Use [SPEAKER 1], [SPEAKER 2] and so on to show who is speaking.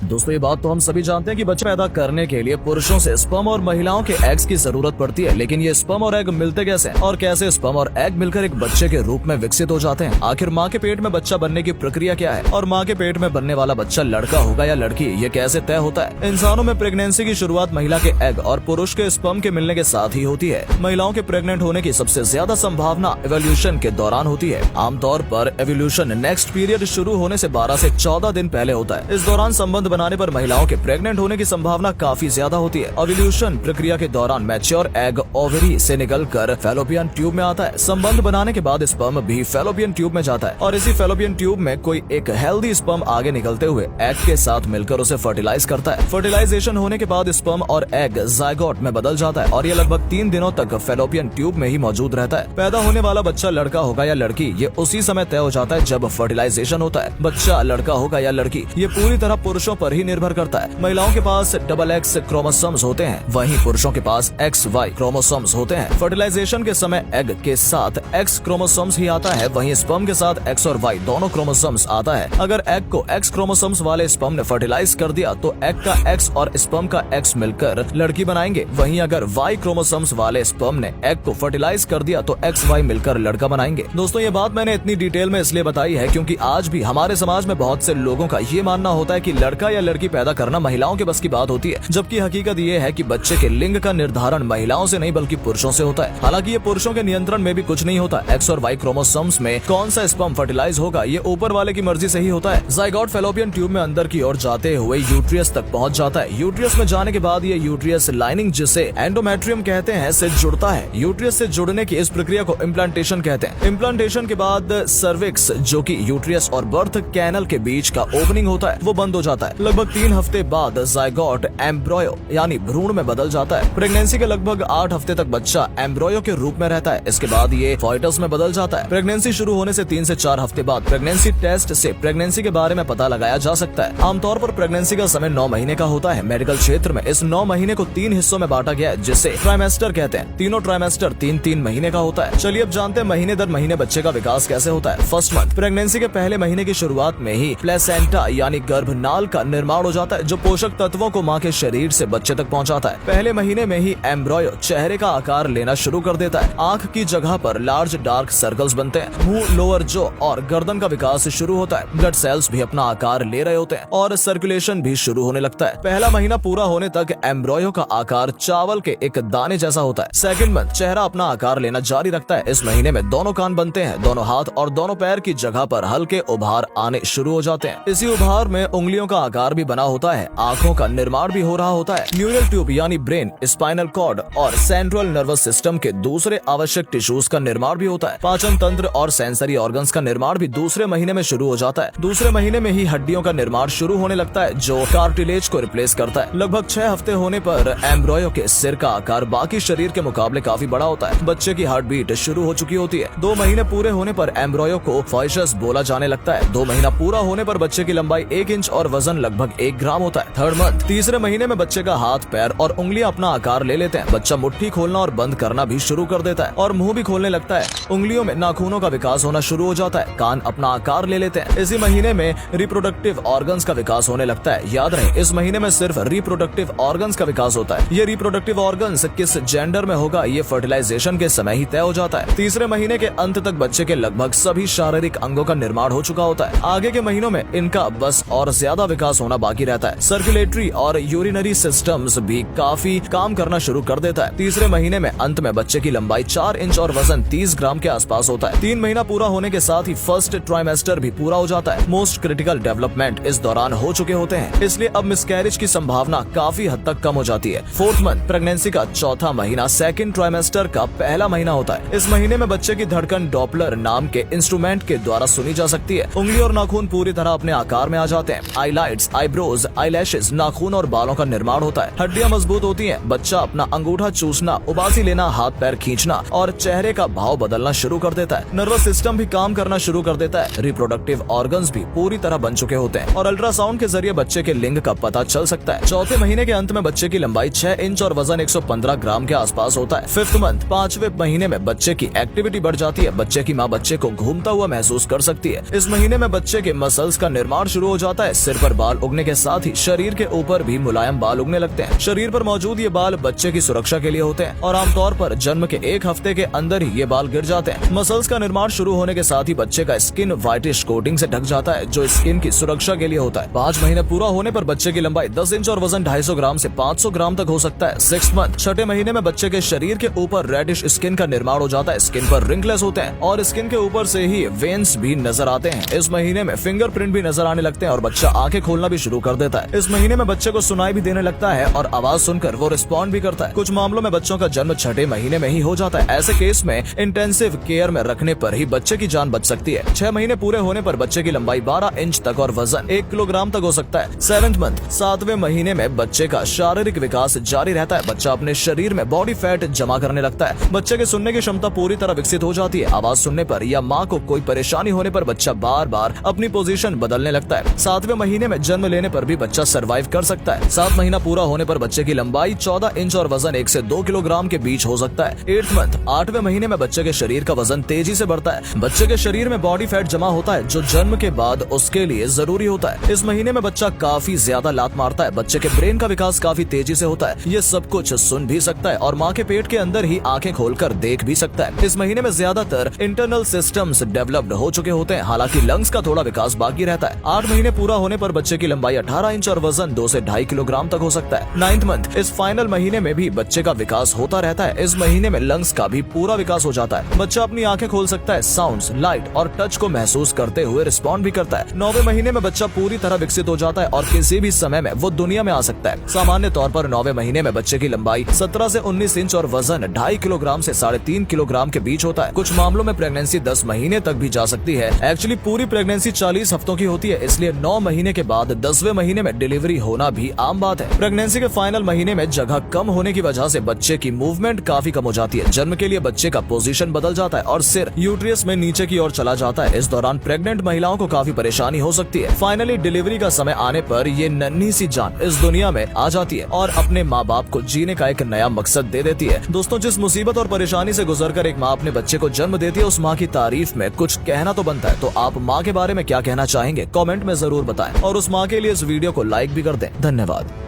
[SPEAKER 1] दोस्तों ये बात तो हम सभी जानते हैं कि बच्चे पैदा करने के लिए पुरुषों से स्पर्म और महिलाओं के एग्स की जरूरत पड़ती है, लेकिन ये स्पर्म और एग मिलते कैसे हैं? और कैसे स्पर्म और एग मिलकर एक बच्चे के रूप में विकसित हो जाते हैं? आखिर माँ के पेट में बच्चा बनने की प्रक्रिया क्या है और माँ के पेट में बनने वाला बच्चा लड़का होगा या लड़की, ये कैसे तय होता है? इंसानों में प्रेगनेंसी की शुरुआत महिला के एग और पुरुष के स्पर्म के मिलने के साथ ही होती है। महिलाओं के प्रेग्नेंट होने की सबसे ज्यादा संभावना एवोल्यूशन के दौरान होती है। आमतौर पर एवोल्यूशन नेक्स्ट पीरियड शुरू होने से 12 से 14 दिन पहले होता है। इस दौरान संबंध बनाने पर महिलाओं के प्रेग्नेंट होने की संभावना काफी ज्यादा होती है। ओव्यूलेशन प्रक्रिया के दौरान मैच्योर एग ओवरी से निकलकर फैलोपियन ट्यूब में आता है। संबंध बनाने के बाद स्पर्म भी फैलोपियन ट्यूब में जाता है और इसी फैलोपियन ट्यूब में कोई एक हेल्दी स्पर्म आगे निकलते हुए एग के साथ मिलकर उसे फर्टिलाइज करता है। फर्टिलाइजेशन होने के बाद स्पर्म और एग जायगोट में बदल जाता है और ये लगभग 3 दिनों तक फैलोपियन ट्यूब में ही मौजूद रहता है। पैदा होने वाला बच्चा लड़का होगा या लड़की, ये उसी समय तय हो जाता है जब फर्टिलाइजेशन होता है। बच्चा लड़का होगा या लड़की, ये पूरी तरह पुरुषों पर ही निर्भर करता है। महिलाओं के पास XX क्रोमोसोम्स होते हैं, वहीं पुरुषों के पास XY क्रोमोसोम्स होते हैं। फर्टिलाइजेशन के समय एग के साथ X क्रोमोसोम्स ही आता है, वहीं स्पर्म के साथ X और Y दोनों क्रोमोसोम्स आता है। अगर एग को X क्रोमोसोम्स वाले स्पर्म ने फर्टिलाइज कर दिया तो एग का X और स्पर्म का X मिलकर लड़की बनाएंगे। वहीं अगर Y क्रोमोसोम्स वाले स्पर्म ने एग को फर्टिलाइज कर दिया तो XY मिलकर लड़का बनाएंगे। दोस्तों ये बात मैंने इतनी डिटेल में इसलिए बताई है क्योंकि आज भी हमारे समाज में बहुत से लोगों का ये मानना होता है कि लड़का या लड़की पैदा करना महिलाओं के बस की बात होती है, जबकि हकीकत ये है कि बच्चे के लिंग का निर्धारण महिलाओं से नहीं बल्कि पुरुषों से होता है। हालांकि ये पुरुषों के नियंत्रण में भी कुछ नहीं होता। X और Y क्रोमोसोम्स में कौन सा स्पर्म फर्टिलाइज होगा ये ऊपर वाले की मर्जी से ही होता है। जायगोट फैलोपियन ट्यूब में अंदर की ओर जाते हुए यूट्रियस तक पहुंच जाता है। यूट्रियस में जाने के बाद ये यूट्रियस लाइनिंग, जिसे एंडोमेट्रियम कहते हैं, से जुड़ता है। यूट्रियस से जुड़ने की इस प्रक्रिया को इम्प्लांटेशन कहते हैं। इम्प्लांटेशन के बाद सर्विक्स, जो कि यूट्रियस और बर्थ कैनल के बीच का ओपनिंग होता है, वो बंद हो जाता है। लगभग 3 हफ्ते बाद जायगोट एम्ब्रॉयो यानी भ्रूण में बदल जाता है। प्रेगनेंसी के लगभग 8 हफ्ते तक बच्चा एम्ब्रॉयो के रूप में रहता है। इसके बाद ये फॉइटस में बदल जाता है। प्रेगनेंसी शुरू होने से 3 से 4 हफ्ते बाद प्रेगनेंसी टेस्ट से प्रेगनेंसी के बारे में पता लगाया जा सकता है। आमतौर पर प्रेगनेंसी का समय 9 महीने का होता है। मेडिकल क्षेत्र में इस 9 महीने को 3 हिस्सों में बांटा गया है, जिसे ट्राइमेस्टर कहते हैं। तीनों ट्राइमेस्टर 3-3 महीने का होता है। चलिए अब जानते हैं महीने दर महीने बच्चे का विकास कैसे होता है। फर्स्ट मंथ, प्रेगनेंसी के पहले महीने की शुरुआत में ही प्लेसेंटा यानी गर्भनाल का निर्माण हो जाता है, जो पोषक तत्वों को माँ के शरीर से बच्चे तक पहुँचाता है। पहले महीने में ही एम्ब्रॉयो चेहरे का आकार लेना शुरू कर देता है। आंख की जगह पर लार्ज डार्क सर्कल्स बनते हैं। मुंह, लोअर जो और गर्दन का विकास शुरू होता है। ब्लड सेल्स भी अपना आकार ले रहे होते हैं और सर्कुलेशन भी शुरू होने लगता है। पहला महीना पूरा होने तक एम्ब्रॉयो का आकार चावल के एक दाने जैसा होता है। सेकंड मंथ, चेहरा अपना आकार लेना जारी रखता है। इस महीने में दोनों कान बनते हैं। दोनों हाथ और दोनों पैर की जगह पर हल्के उभार आने शुरू हो जाते हैं। इसी उभार में उंगलियों का आकार भी बना होता है। आंखों का निर्माण भी हो रहा होता है। न्यूरल ट्यूब यानी ब्रेन, स्पाइनल कॉर्ड और सेंट्रल नर्वस सिस्टम के दूसरे आवश्यक टिश्यूज का निर्माण भी होता है। पाचन तंत्र और सेंसरी ऑर्गन्स का निर्माण भी दूसरे महीने में शुरू हो जाता है। दूसरे महीने में ही हड्डियों का निर्माण शुरू होने लगता है, जो कार्टिलेज को रिप्लेस करता है। लगभग 6 हफ्ते होने पर एम्ब्रॉयो के सिर का आकार बाकी शरीर के मुकाबले काफी बड़ा होता है। बच्चे की हार्ट बीट शुरू हो चुकी होती है। 2 महीने पूरे होने पर एम्ब्रॉयो को फॉइशस बोला जाने लगता है। 2 महीना पूरा होने पर बच्चे की लंबाई 1 इंच और वजन लगभग 1 ग्राम होता है। थर्ड मंथ, तीसरे महीने में बच्चे का हाथ, पैर और उंगलियां अपना आकार ले लेते हैं। बच्चा मुट्ठी खोलना और बंद करना भी शुरू कर देता है और मुंह भी खोलने लगता है। उंगलियों में नाखूनों का विकास होना शुरू हो जाता है। कान अपना आकार ले लेते हैं। इसी महीने में रिप्रोडक्टिव ऑर्गन्स का विकास होने लगता है। याद रहे, इस महीने में सिर्फ रिप्रोडक्टिव ऑर्गन्स का विकास होता है। ये रिप्रोडक्टिव ऑर्गन्स किस जेंडर में होगा ये फर्टिलाइजेशन के समय ही तय हो जाता है। तीसरे महीने के अंत तक बच्चे के लगभग सभी शारीरिक अंगों का निर्माण हो चुका होता है। आगे के महीनों में इनका बस और ज्यादा विकास होना बाकी रहता है। सर्कुलेटरी और यूरिनरी सिस्टम्स भी काफी काम करना शुरू कर देता है। तीसरे महीने में अंत में बच्चे की लंबाई 4 इंच और वजन 30 ग्राम के आसपास होता है। 3 महीना पूरा होने के साथ ही फर्स्ट ट्राइमेस्टर भी पूरा हो जाता है। मोस्ट क्रिटिकल डेवलपमेंट इस दौरान हो चुके होते हैं, इसलिए अब मिसकैरेज की संभावना काफी हद तक कम हो जाती है। फोर्थ मंथ, प्रेगनेंसी का चौथा महीना सेकंड ट्राइमेस्टर का पहला महीना होता है। इस महीने में बच्चे की धड़कन डॉपलर नाम के इंस्ट्रूमेंट के द्वारा सुनी जा सकती है। उंगली और नाखून पूरी तरह अपने आकार में आ जाते हैं। आईलाइट्स, आईब्रोज, आईलैशेस, नाखून और बालों का निर्माण होता है। हड्डियां मजबूत होती हैं। बच्चा अपना अंगूठा चूसना, उबासी लेना, हाथ पैर खींचना और चेहरे का भाव बदलना शुरू कर देता है। नर्वस सिस्टम भी काम करना शुरू कर देता है। रिप्रोडक्टिव ऑर्गन्स भी पूरी तरह बन चुके होते हैं और अल्ट्रासाउंड के जरिए बच्चे के लिंग का पता चल सकता है। चौथे महीने के अंत में बच्चे की लंबाई 6 इंच और वजन 115 ग्राम के आसपास होता है। फिफ्थ मंथ, 5वें महीने में बच्चे की एक्टिविटी बढ़ जाती है। बच्चे की माँ बच्चे को घूमता हुआ महसूस कर सकती है। इस महीने में बच्चे के मसल्स का निर्माण शुरू हो जाता है। सिर पर बाल बाल उगने के साथ ही शरीर के ऊपर भी मुलायम बाल उगने लगते हैं। शरीर पर मौजूद ये बाल बच्चे की सुरक्षा के लिए होते हैं और आमतौर पर जन्म के 1 हफ्ते के अंदर ही ये बाल गिर जाते हैं। मसल्स का निर्माण शुरू होने के साथ ही बच्चे का स्किन व्हाइटिश कोटिंग से ढक जाता है, जो स्किन की सुरक्षा के लिए होता है। 5 महीने पूरा होने पर बच्चे की लंबाई 10 इंच और वजन 250 ग्राम से 500 ग्राम तक हो सकता है। 6 मंथ, छठे महीने में बच्चे के शरीर के ऊपर रेडिश स्किन का निर्माण हो जाता है। स्किन पर रिंकलेस होते हैं और स्किन के ऊपर से ही वेन्स भी नजर आते हैं। इस महीने में फिंगरप्रिंट भी नजर आने लगते हैं और बच्चा आंखें खोलना भी शुरू कर देता है। इस महीने में बच्चे को सुनाई भी देने लगता है और आवाज सुनकर वो रिस्पॉन्ड भी करता है। कुछ मामलों में बच्चों का जन्म छठे महीने में ही हो जाता है। ऐसे केस में इंटेंसिव केयर में रखने पर ही बच्चे की जान बच सकती है। 6 महीने पूरे होने पर बच्चे की लंबाई 12 इंच तक और वजन 1 किलोग्राम तक हो सकता है। 7th मंथ, 7वें महीने में बच्चे का शारीरिक विकास जारी रहता है। बच्चा अपने शरीर में बॉडी फैट जमा करने लगता है। बच्चे के सुनने की क्षमता पूरी तरह विकसित हो जाती है। आवाज सुनने पर या माँ को कोई परेशानी होने पर बच्चा बार बार अपनी पोजीशन बदलने लगता है। 7वें महीने में जन्म लेने पर भी बच्चा सर्वाइव कर सकता है। 7 महीना पूरा होने पर बच्चे की लंबाई 14 इंच और वजन 1 से 2 किलोग्राम के बीच हो सकता है। 8th मंथ, 8वें महीने में बच्चे के शरीर का वजन तेजी से बढ़ता है। बच्चे के शरीर में बॉडी फैट जमा होता है, जो जन्म के बाद उसके लिए जरूरी होता है। इस महीने में बच्चा काफी ज्यादा लात मारता है। बच्चे के ब्रेन का विकास काफी तेजी से होता है। ये सब कुछ सुन भी सकता है और माँ के पेट के अंदर ही आंखें खोलकर देख भी सकता है। इस महीने में ज्यादातर इंटरनल सिस्टम्स डेवलप्ड हो चुके होते हैं, हालांकि लंग्स का थोड़ा विकास बाकी रहता है। 8 महीने पूरा होने पर बच्चे की लंबाई 18 इंच और वजन 2 से 2.5 किलोग्राम तक हो सकता है। 9th मंथ, इस फाइनल महीने में भी बच्चे का विकास होता रहता है। इस महीने में लंग्स का भी पूरा विकास हो जाता है। बच्चा अपनी आंखें खोल सकता है, साउंड्स, लाइट और टच को महसूस करते हुए रिस्पॉन्ड भी करता है। 9वें महीने में बच्चा पूरी तरह विकसित हो जाता है और किसी भी समय में वो दुनिया में आ सकता है। सामान्य तौर पर 9वें महीने में बच्चे की लंबाई 17 से 19 इंच और वजन 2.5 किलोग्राम से 3.5 किलोग्राम के बीच होता है। कुछ मामलों में प्रेगनेंसी 10 महीने तक भी जा सकती है। एक्चुअली पूरी प्रेगनेंसी 40 हफ्तों की होती है, इसलिए 9 महीने के बाद 10वें महीने में डिलीवरी होना भी आम बात है। प्रेगनेंसी के फाइनल महीने में जगह कम होने की वजह से बच्चे की मूवमेंट काफी कम हो जाती है। जन्म के लिए बच्चे का पोजीशन बदल जाता है और सिर यूट्रियस में नीचे की ओर चला जाता है। इस दौरान प्रेग्नेंट महिलाओं को काफी परेशानी हो सकती है। फाइनली डिलीवरी का समय आने पर ये नन्ही सी जान इस दुनिया में आ जाती है और अपने माँ बाप को जीने का एक नया मकसद दे देती है। दोस्तों, जिस मुसीबत और परेशानी से गुजरकर एक माँ अपने बच्चे को जन्म देती है, उस माँ की तारीफ में कुछ कहना तो बनता है। तो आप माँ के बारे में क्या कहना चाहेंगे, कमेंट में जरूर बताएं और उस माँ के लिए इस वीडियो को लाइक भी कर दें। धन्यवाद।